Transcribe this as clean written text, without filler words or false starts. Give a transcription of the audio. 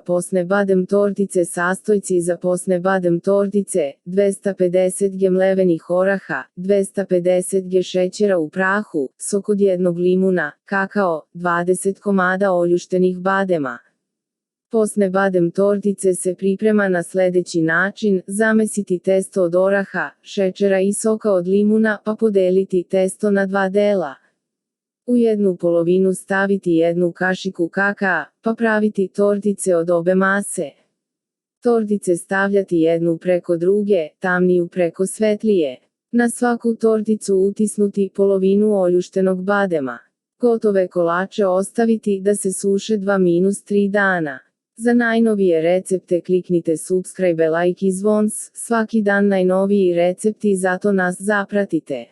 posne badem tortice, sastojci za posne badem tortice, 250 g mlevenih oraha, 250 g šećera u prahu, sok od jednog limuna, kakao, 20 komada oljuštenih badema. Posne badem tortice se priprema na sledeći način: zamesiti testo od oraha, šećera i soka od limuna pa podeliti testo na dva dela. U jednu polovinu staviti jednu kašiku kakaa, pa praviti tortice od obe mase. Tortice stavljati jednu preko druge, tamniju preko svetlije. Na svaku torticu utisnuti polovinu oljuštenog badema. Gotove kolače ostaviti da se suše 2-3 dana. Za najnovije recepte kliknite subscribe, like i zvons, svaki dan najnoviji recepti, zato nas zapratite.